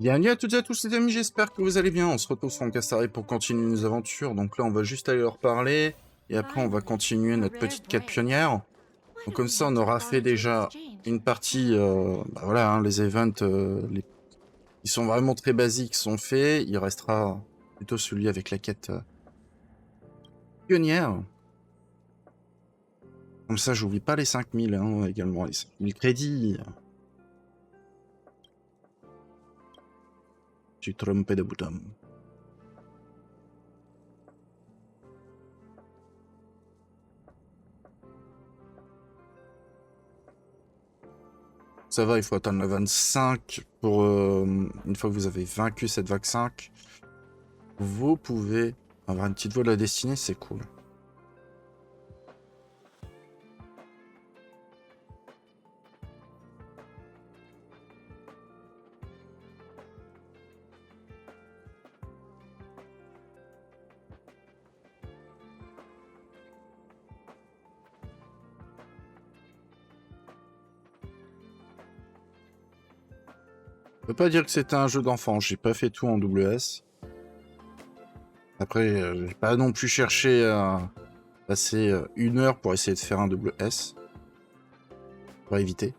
Bienvenue à toutes et à tous les amis, j'espère que vous allez bien. On se retrouve sur HONKAI STAR RAIL pour continuer nos aventures. Donc là, on va juste aller leur parler. Et après, on va continuer notre petite quête pionnière. Donc comme ça, on aura fait déjà une partie... voilà, hein, les events qui sont vraiment très basiques sont faits. Il restera plutôt celui avec la quête pionnière. Comme ça, j'oublie pas les 5000 hein, également, les 5000 crédits. J'ai trompé de bouton. Ça va, il faut atteindre le 25 pour... une fois que vous avez vaincu cette vague 5, vous pouvez avoir une petite voie de la destinée, c'est cool. Je peux pas dire que c'était un jeu d'enfant, j'ai pas fait tout en double S. Après, j'ai pas non plus cherché à passer 1 heure pour essayer de faire un double S. Pour éviter.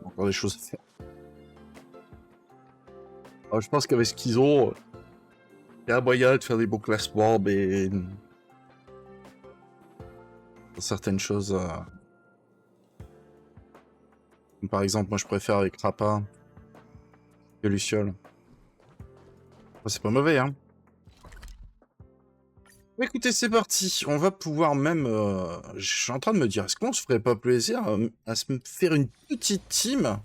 Encore des choses à faire. Alors, je pense qu'avec ce qu'ils ont, il y a un moyen de faire des bons classements, mais... pour certaines choses... comme par exemple, moi je préfère avec Rappa que Luciole. C'est pas mauvais, hein. Écoutez, c'est parti. On va pouvoir même... je suis en train de me dire, est-ce qu'on se ferait pas plaisir à se faire une petite team?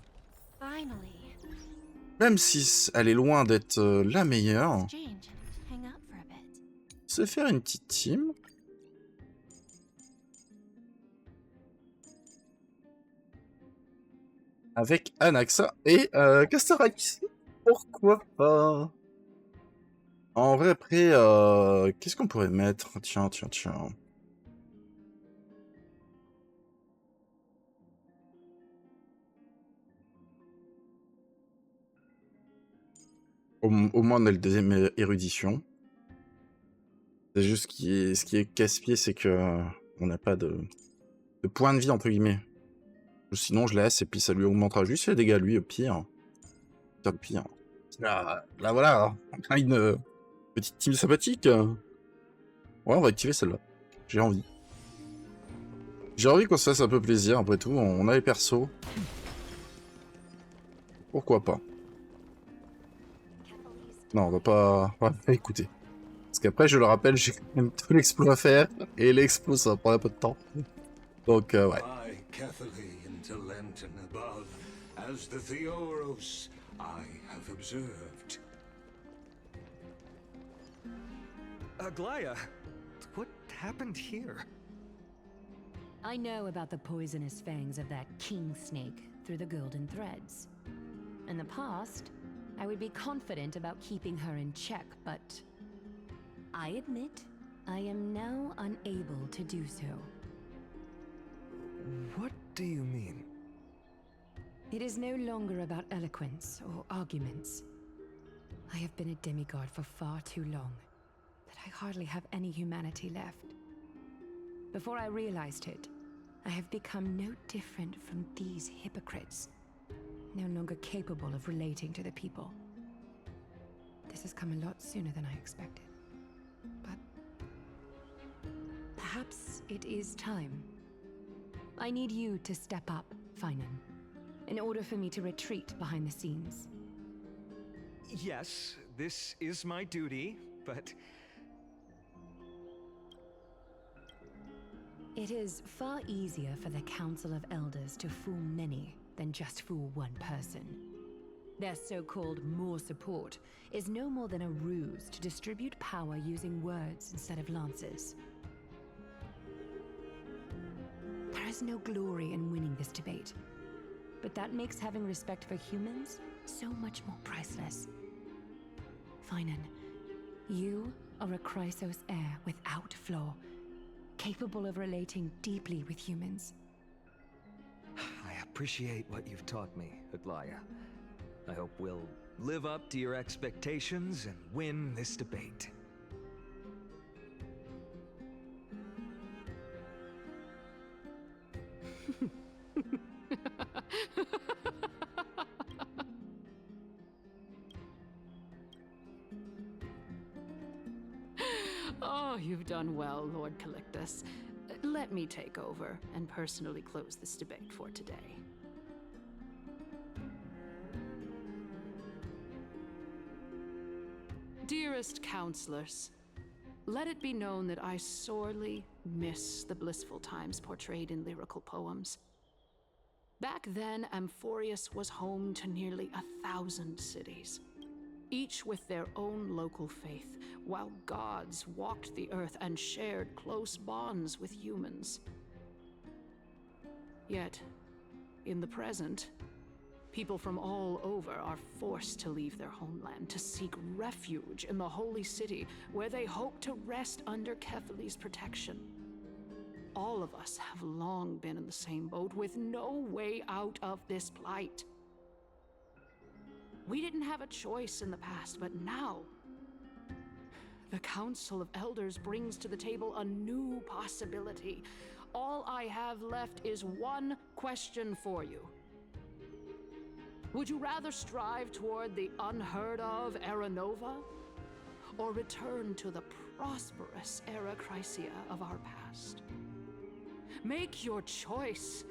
Même si elle est loin d'être la meilleure. Se faire une petite team. Avec Anaxa et Castarak. Pourquoi pas? En vrai, après, qu'est-ce qu'on pourrait mettre? Tiens. Au moins, on a le deuxième érudition. C'est juste ce qui est casse-pied, c'est que on n'a pas de points de vie, entre guillemets. Sinon, je laisse, et puis ça lui augmentera juste les dégâts, lui, au pire. Putain, le pire. Là voilà, on a une petite team sympathique. Ouais, on va activer celle-là. J'ai envie. J'ai envie qu'on se fasse un peu plaisir, après tout, on a les persos. Pourquoi pas? Non, on va pas écouter. Parce qu'après, je le rappelle, j'ai quand même tout l'exploit à faire, et l'exploit, ça va prendre un peu de temps. Donc, ouais. Aglaya, what happened here? I know about the poisonous fangs of that king snake through the golden threads. In the past, I would be confident about keeping her in check, but I admit I am now unable to do so. What do you mean? It is no longer about eloquence or arguments. I have been a demigod for far too long that I hardly have any humanity left. Before I realized it, I have become no different from these hypocrites, no longer capable of relating to the people. This has come a lot sooner than I expected. But perhaps it is time. I need you to step up, Finan, in order for me to retreat behind the scenes. Yes, this is my duty, but... It is far easier for the Council of Elders to fool many than just fool one person. Their so-called more support is no more than a ruse to distribute power using words instead of lances. There is no glory in winning this debate, but that makes having respect for humans so much more priceless. Finan, you are a Chrysos heir without flaw, capable of relating deeply with humans. I appreciate what you've taught me, Aglaya. I hope we'll live up to your expectations and win this debate. Oh, you've done well, Lord Calictus. Let me take over and personally close this debate for today. Dearest counselors, let it be known that I sorely miss the blissful times portrayed in lyrical poems. Back then, Amphorius was home to nearly 1,000 cities, each with their own local faith, while gods walked the earth and shared close bonds with humans. Yet, in the present, people from all over are forced to leave their homeland to seek refuge in the holy city, where they hope to rest under Kephales's protection. All of us have long been in the same boat, with no way out of this plight. We didn't have a choice in the past, but now, the Council of Elders brings to the table a new possibility. All I have left is one question for you. Would you rather strive toward the unheard of Era Nova, or return to the prosperous Era Chrysia of our past? Make your choice.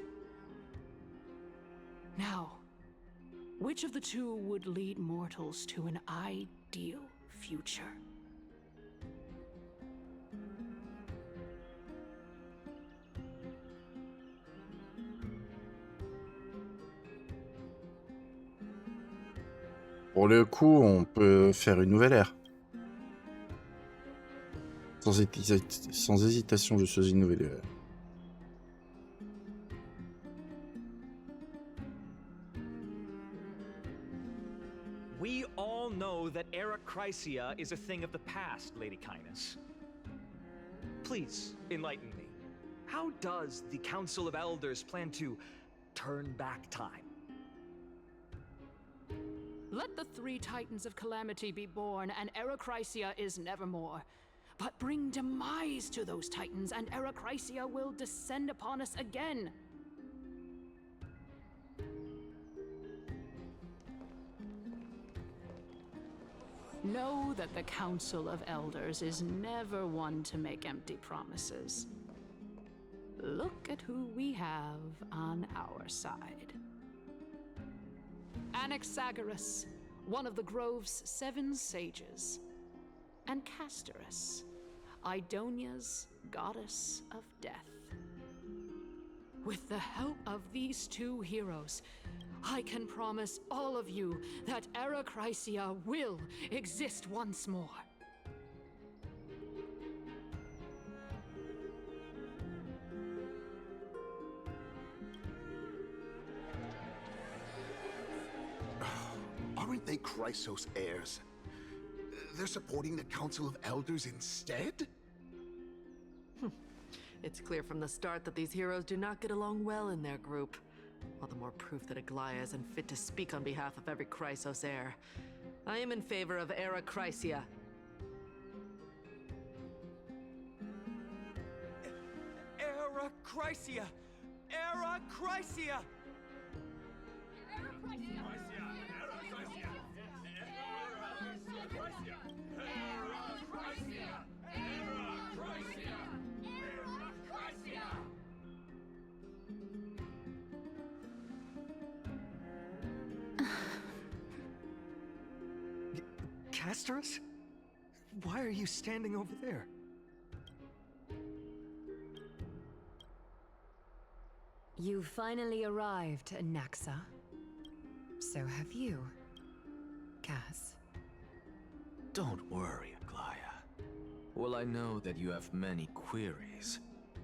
Now, which of the two would lead mortals to an ideal future? Pour le coup, on peut faire une nouvelle ère. Sans hésitation, je choisis une nouvelle ère. We all know that Era Chrysia is a thing of the past, Lady Kindness. Please, enlighten me. How does the Council of Elders plan to turn back time? Let the three titans of calamity be born, and Era Chrysia is nevermore. But bring demise to those titans, and Era Chrysia will descend upon us again. Know that the Council of Elders is never one to make empty promises. Look at who we have on our side. Anaxagoras, one of the grove's 7 sages, and Castorus, Idonia's goddess of death. With the help of these 2 heroes, I can promise all of you that Era Chrysia will exist once more. Aren't they Chrysos heirs? They're supporting the Council of Elders instead? It's clear from the start that these heroes do not get along well in their group. All the more proof that Aglaya is unfit to speak on behalf of every Chrysos heir. I am in favor of Era Chrysia. Era Chrysia! Era Chrysia! Castorus? Why are you standing over there? You finally arrived, Naxa. So have you, Cass. Don't worry, Aglaya. Well, I know that you have many queries.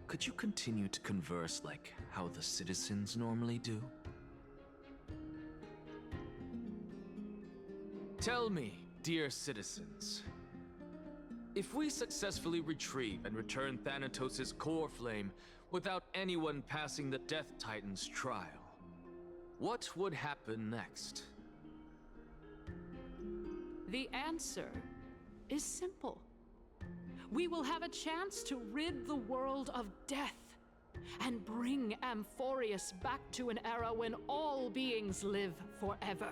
Could you continue to converse like how the citizens normally do? Tell me, dear citizens, if we successfully retrieve and return Thanatos' core flame without anyone passing the Death Titan's trial, what would happen next? The answer is simple. We will have a chance to rid the world of death and bring Amphorius back to an era when all beings live forever.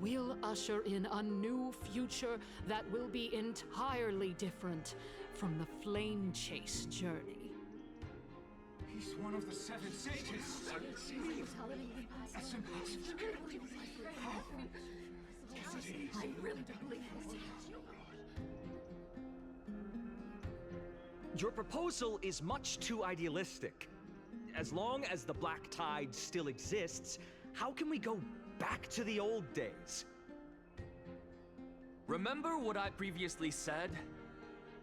We'll usher in a new future that will be entirely different from the flame chase journey. He's one of the 7 sages. That's impossible. I really don't believe this. Your proposal is much too idealistic. As long as the Black Tide still exists, how can we go back to the old days? Remember what I previously said?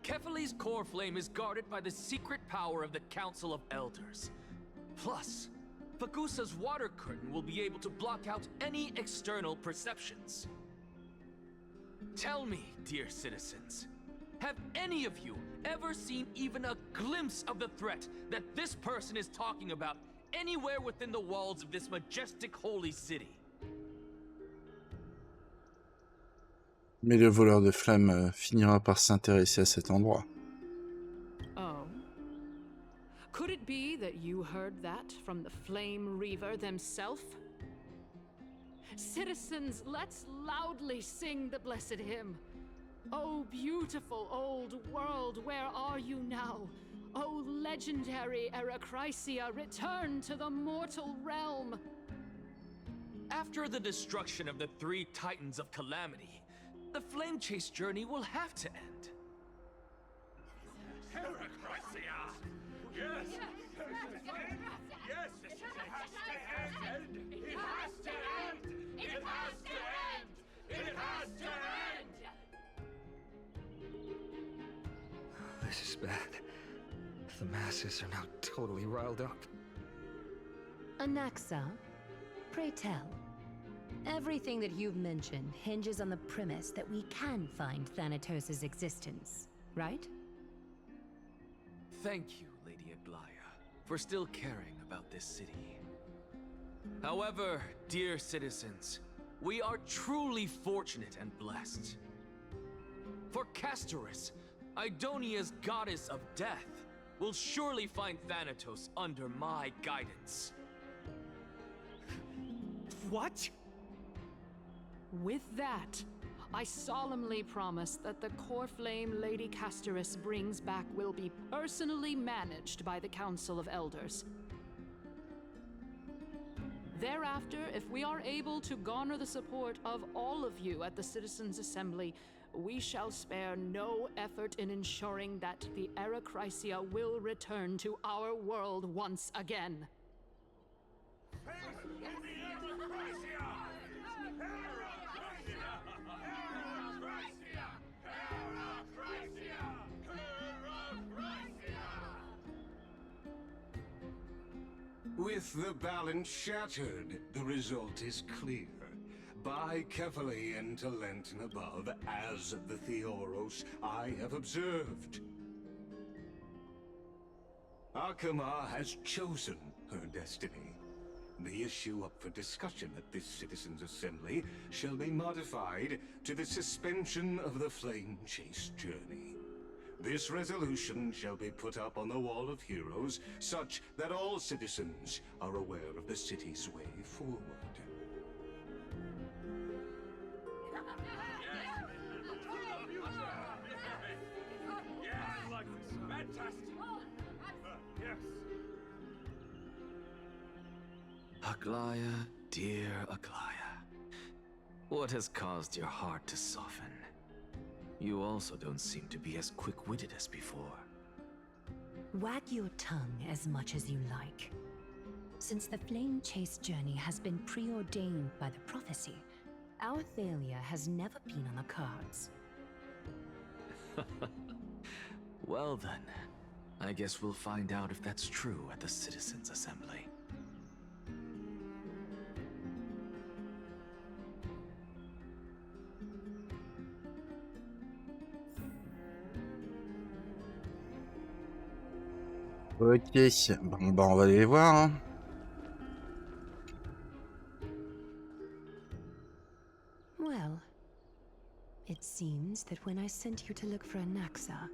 Kefali's core flame is guarded by the secret power of the Council of Elders. Plus, Fagusa's water curtain will be able to block out any external perceptions. Tell me, dear citizens, have any of you ever seen even a glimpse of the threat that this person is talking about anywhere within the walls of this majestic holy city? Mais le voleur de flammes finira par s'intéresser à cet endroit. Oh. Could it be that you heard that from the Flame Reaver themselves? Citizens, let's loudly sing the blessed hymn. Oh, beautiful old world, where are you now? Oh, legendary Erechrysia, return to the mortal realm. After the destruction of the 3 Titans of Calamity, the flame chase journey will have to end. Heracrysia! Yes! Yes! It has to end! It has to end! It has to end! It has to end! This is bad. The masses are now totally riled up. Anaxa, pray tell. Everything that you've mentioned hinges on the premise that we can find Thanatos' existence, right? Thank you, Lady Aglaya, for still caring about this city. However, dear citizens, we are truly fortunate and blessed. For Castorus, Idonia's goddess of death, will surely find Thanatos under my guidance. What? With that, I solemnly promise that the core flame Lady Castorus brings back will be personally managed by the Council of Elders. Thereafter, if we are able to garner the support of all of you at the Citizens' Assembly, we shall spare no effort in ensuring that the Erechrysia will return to our world once again. With the balance shattered, the result is clear. By Kefali and Talent and above, as the Theoros I have observed. Akama has chosen her destiny. The issue up for discussion at this Citizens' Assembly shall be modified to the suspension of the Flame Chase journey. This resolution shall be put up on the Wall of Heroes, such that all citizens are aware of the city's way forward. Aglaya, dear Aglaya, what has caused your heart to soften? You also don't seem to be as quick-witted as before. Wag your tongue as much as you like. Since the flame chase journey has been preordained by the prophecy, our failure has never been on the cards. Well then, I guess we'll find out if that's true at the Citizens' Assembly. Ok, bon bah on va aller les voir. Hein. Well, It seems that when I sent you to look for Anaxa,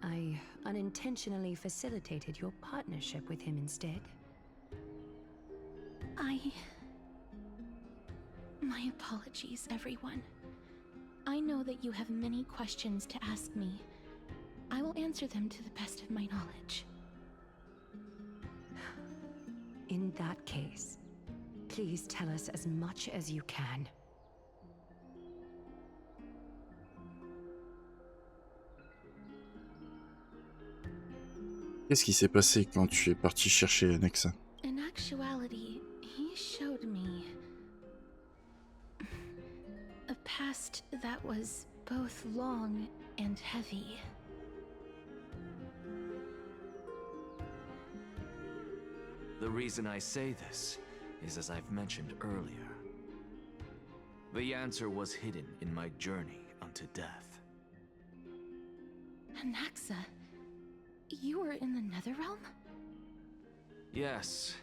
I unintentionally facilitated your partnership with him instead. My apologies, everyone. I know that you have many questions to ask me. I will answer them to the best of my knowledge. In that case, please tell us as much as you can. Qu'est-ce qui s'est passé quand tu es parti chercher Anaxa? In actuality, he showed me a past that was both long and heavy. The reason I say this is as I've mentioned earlier. The answer was hidden in my journey unto death. Anaxa, you were in the Netherrealm? Yes,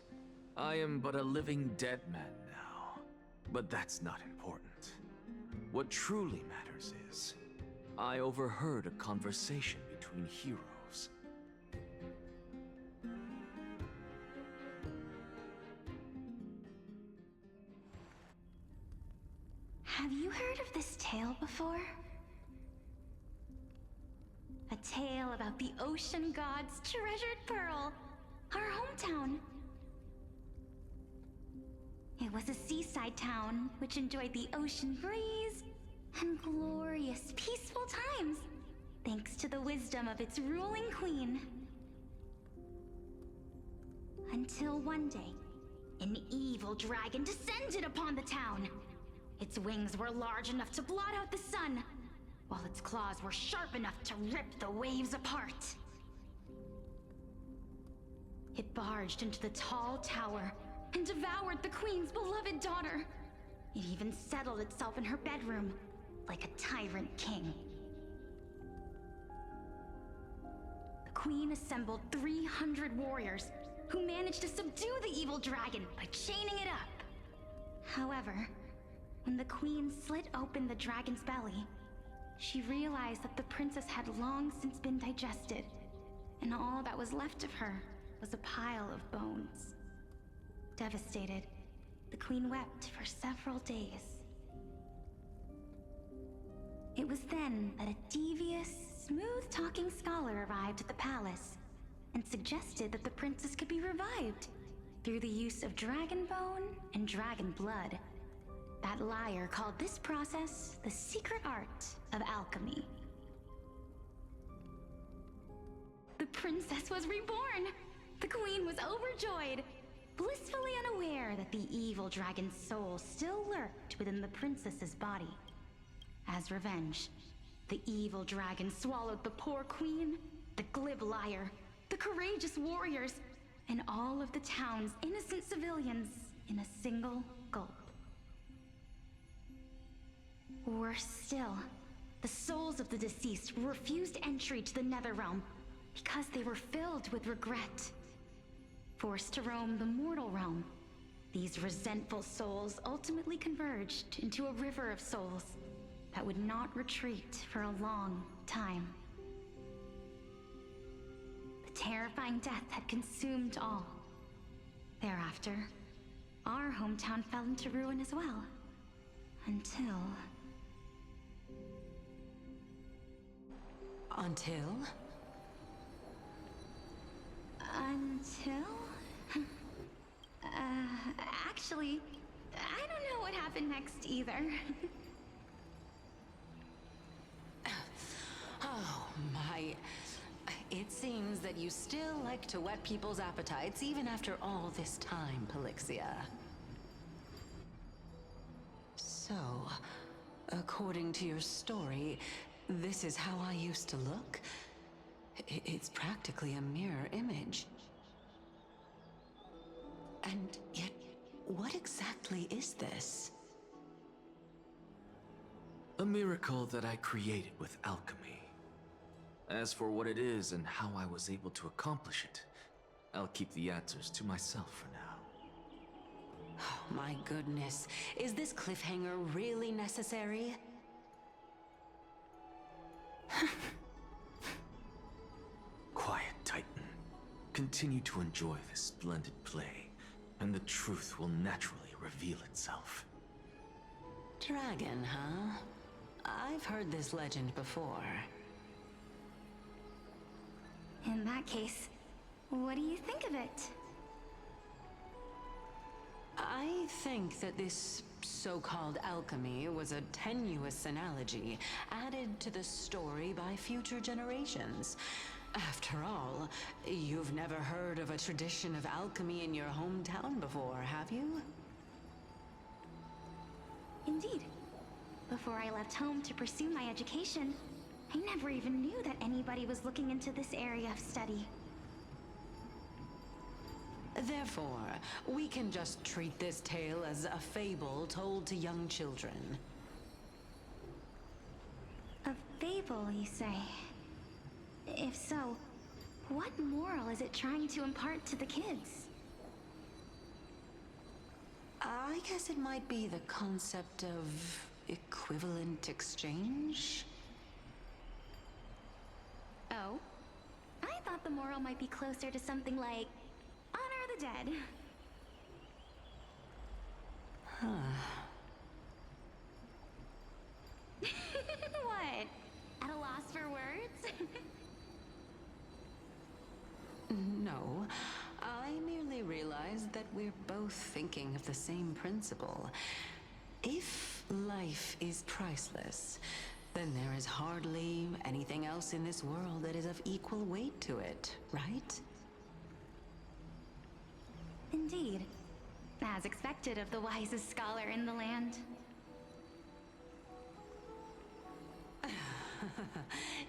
I am but a living dead man now. But that's not important. What truly matters is, I overheard a conversation between heroes. Have you heard of this tale before? A tale about the ocean god's treasured pearl, our hometown. It was a seaside town which enjoyed the ocean breeze and glorious, peaceful times, thanks to the wisdom of its ruling queen. Until one day, an evil dragon descended upon the town. Its wings were large enough to blot out the sun, while its claws were sharp enough to rip the waves apart. It barged into the tall tower and devoured the queen's beloved daughter. It even settled itself in her bedroom, like a tyrant king. The queen assembled 300 warriors who managed to subdue the evil dragon by chaining it up. However, when the queen slit open the dragon's belly, she realized that the princess had long since been digested, and all that was left of her was a pile of bones. Devastated, the queen wept for several days. It was then that a devious, smooth-talking scholar arrived at the palace and suggested that the princess could be revived through the use of dragon bone and dragon blood. That liar called this process the secret art of alchemy. The princess was reborn! The queen was overjoyed, blissfully unaware that the evil dragon's soul still lurked within the princess's body. As revenge, the evil dragon swallowed the poor queen, the glib liar, the courageous warriors, and all of the town's innocent civilians in a single gulp. Worse still, the souls of the deceased refused entry to the Netherrealm because they were filled with regret. Forced to roam the mortal realm, these resentful souls ultimately converged into a river of souls that would not retreat for a long time. The terrifying death had consumed all. Thereafter, our hometown fell into ruin as well. Until... Actually, I don't know what happened next either. Oh my. It seems that you still like to whet people's appetites even after all this time, Pelixia. So, according to your story, this is how I used to look? It's practically a mirror image. And yet, what exactly is this? A miracle that I created with alchemy. As for what it is and how I was able to accomplish it, I'll keep the answers to myself for now. Oh my goodness, is this cliffhanger really necessary? Quiet, Titan. Continue to enjoy this splendid play, and the truth will naturally reveal itself. Dragon, huh? I've heard this legend before. In that case, what do you think of it? I think that this so-called alchemy was a tenuous analogy added to the story by future generations. After all, you've never heard of a tradition of alchemy in your hometown before, have you? Indeed. Before I left home to pursue my education, I never even knew that anybody was looking into this area of study. Therefore, we can just treat this tale as a fable told to young children. A fable, you say? If so, what moral is it trying to impart to the kids? I guess it might be the concept of equivalent exchange? Oh? I thought the moral might be closer to something like honor the dead. What? At a loss for words? No, I merely realized that we're both thinking of the same principle. If life is priceless, then there is hardly anything else in this world that is of equal weight to it, right? Indeed. As expected of the wisest scholar in the land.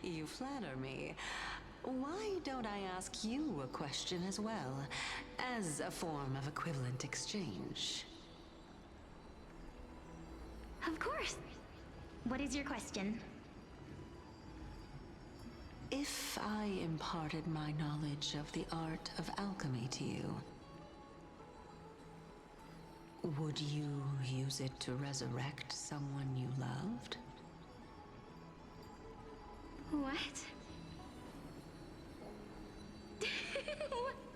You flatter me. Why don't I ask you a question as well, as a form of equivalent exchange? Of course. What is your question? If I imparted my knowledge of the art of alchemy to you, would you use it to resurrect someone you loved? What?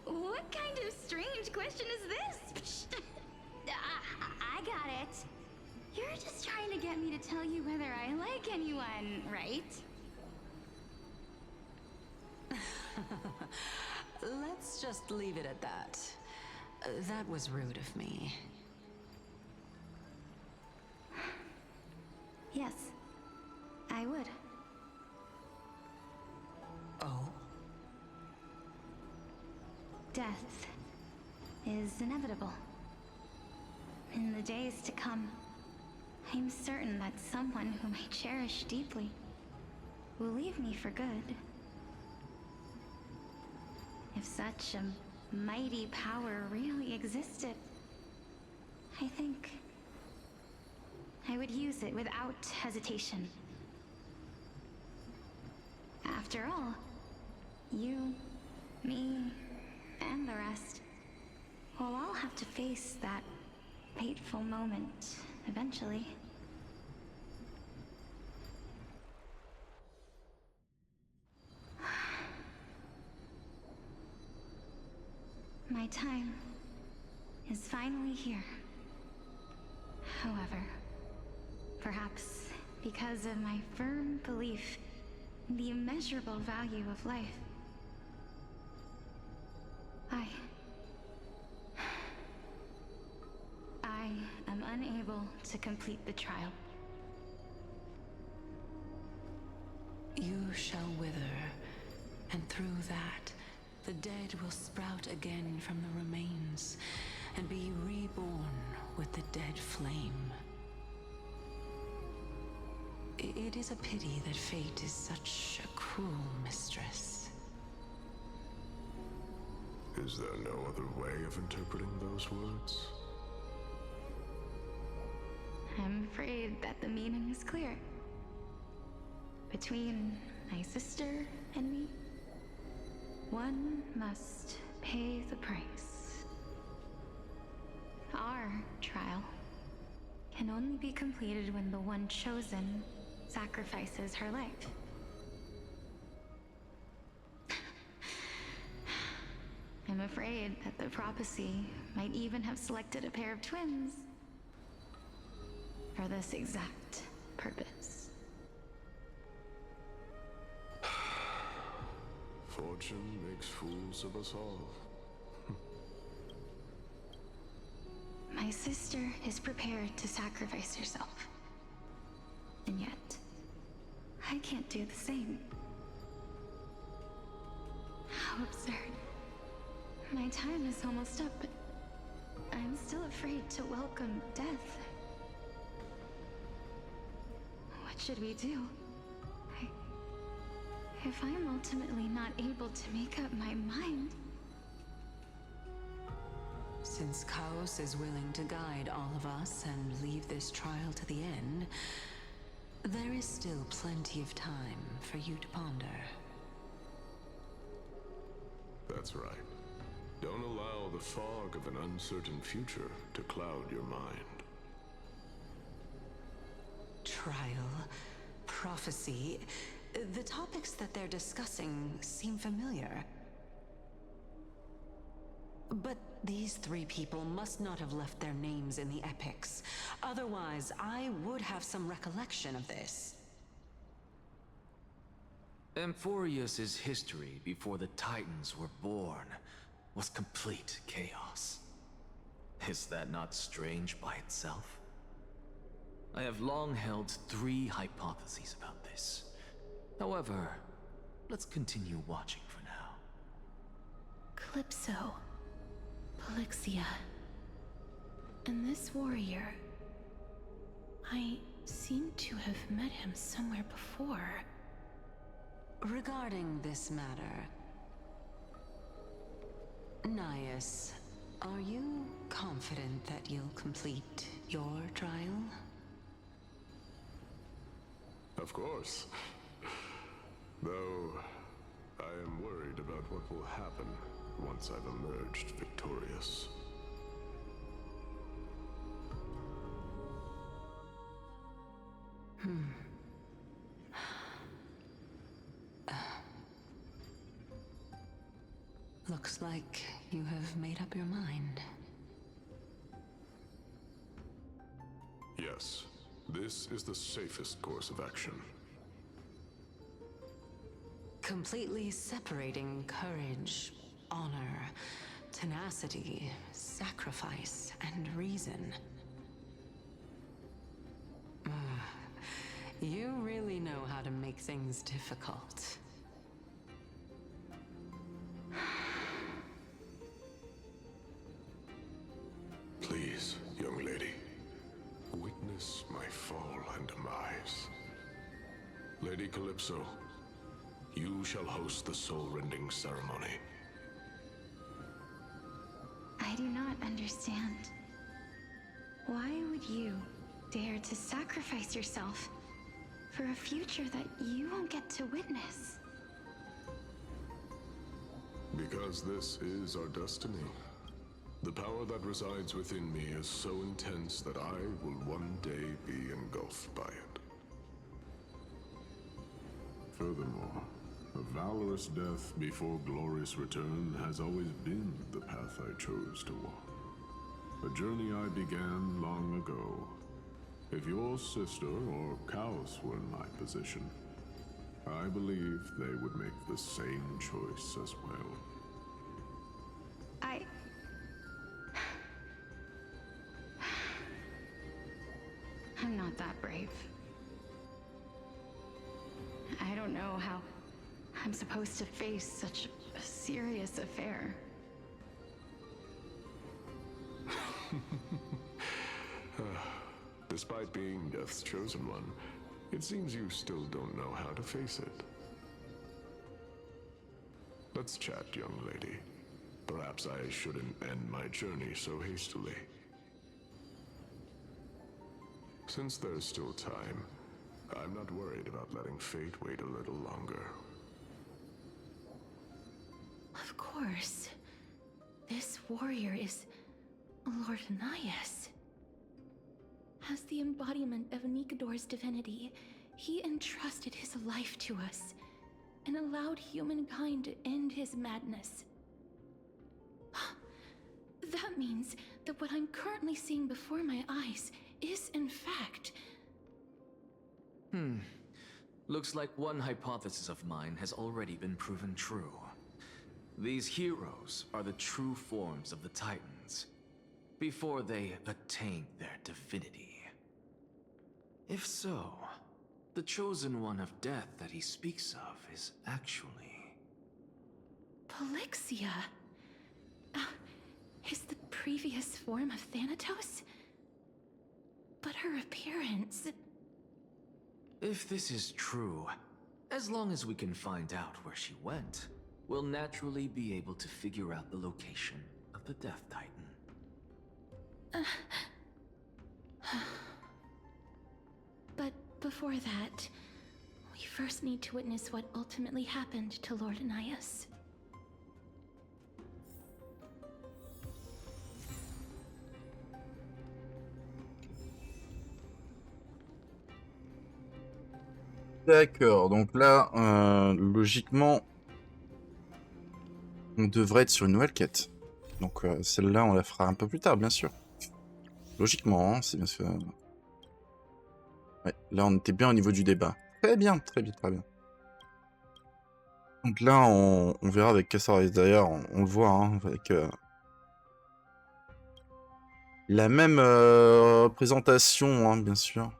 What kind of strange question is this? I got it. You're just trying to get me to tell you whether I like anyone, right? Let's just leave it at that. That was rude of me. Yes, I would. Oh? Death is inevitable. In the days to come, I'm certain that someone whom I cherish deeply will leave me for good. If such a mighty power really existed, I think I would use it without hesitation. After all, you, me, and the rest will all have to face that fateful moment eventually. My time is finally here. However, perhaps because of my firm belief in the immeasurable value of life, I am unable to complete the trial. You shall wither, and through that, the dead will sprout again from the remains, and be reborn with the dead flame. It is a pity that fate is such a cruel mistress. Is there no other way of interpreting those words? I'm afraid that the meaning is clear. Between my sister and me, one must pay the price. Our trial can only be completed when the one chosen sacrifices her life. I'm afraid that the prophecy might even have selected a pair of twins for this exact purpose. Fortune makes fools of us all. My sister is prepared to sacrifice herself. And yet, I can't do the same. How absurd. My time is almost up, but I'm still afraid to welcome death. What should we do? If I'm ultimately not able to make up my mind... Since Chaos is willing to guide all of us and leave this trial to the end, there is still plenty of time for you to ponder. That's right. Don't allow the fog of an uncertain future to cloud your mind. Trial, prophecy, the topics that they're discussing seem familiar. But these three people must not have left their names in the epics. Otherwise, I would have some recollection of this. Amphorius's history before the Titans were born was complete chaos. Is that not strange by itself? I have long held three hypotheses about this. However, let's continue watching for now. Calypso, Polixia, and this warrior. I seem to have met him somewhere before. Regarding this matter, Nias, are you confident that you'll complete your trial? Of course. Though, I am worried about what will happen once I've emerged victorious. Looks like you have made up your mind. Yes, this is the safest course of action. Completely separating courage, honor, tenacity, sacrifice, and reason. You really know how to make things difficult. Please, young lady, witness my fall and demise. Lady Calypso, you shall host the soul-rending ceremony. I do not understand. Why would you dare to sacrifice yourself for a future that you won't get to witness? Because this is our destiny. The power that resides within me is so intense that I will one day be engulfed by it. Furthermore, a valorous death before glorious return has always been the path I chose to walk. A journey I began long ago. If your sister or Chaos were in my position, I believe they would make the same choice as well. I'm not that brave. I don't know how I'm supposed to face such a serious affair. Despite being Death's chosen one, it seems you still don't know how to face it. Let's chat, young lady. Perhaps I shouldn't end my journey so hastily. Since there's still time, I'm not worried about letting fate wait a little longer. Of course. This warrior is Lord Nias. As the embodiment of Nikador's divinity, he entrusted his life to us and allowed humankind to end his madness. That means that what I'm currently seeing before my eyes is, in fact... Looks like one hypothesis of mine has already been proven true. These heroes are the true forms of the Titans, before they attain their divinity. If so, the chosen one of death that he speaks of is actually... Polixia? Is the previous form of Thanatos? But her appearance... If this is true, as long as we can find out where she went, we'll naturally be able to figure out the location of the Death Titan. But before that, we first need to witness what ultimately happened to Lord Anaias. D'accord, donc là, logiquement, on devrait être sur une nouvelle quête. Donc celle-là, on la fera un peu plus tard, bien sûr. Logiquement, hein, c'est bien sûr. Ouais, là, on était bien au niveau du débat. Très bien, très bien, très bien. Donc là, on verra avec Cassar d'ailleurs, on le voit, hein, avec la même représentation, hein, bien sûr.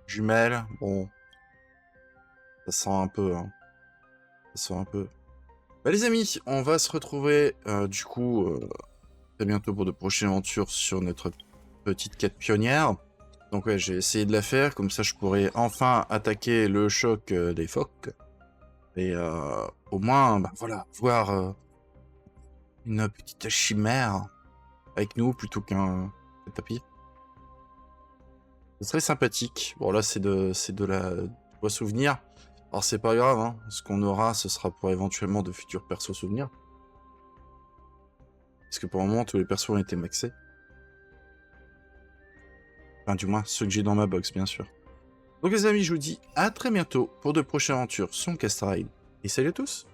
Jumelles, bon. Ça sent un peu, hein. Ça sent un peu. Bah les amis, on va se retrouver du coup très bientôt pour de prochaines aventures sur notre petite quête pionnière. Donc ouais, j'ai essayé de la faire, comme ça je pourrais enfin attaquer le choc des phoques. Et au moins, bah, voilà, voir une petite chimère avec nous plutôt qu'un tapis. Ce serait sympathique. Bon là c'est de la souvenir. Alors c'est pas grave, hein. Ce qu'on aura, ce sera pour éventuellement de futurs persos souvenirs. Parce que pour le moment, tous les persos ont été maxés. Enfin, du moins, ceux que j'ai dans ma box, bien sûr. Donc les amis, je vous dis à très bientôt pour de prochaines aventures sur HONKAI STAR RAIL. Et salut à tous!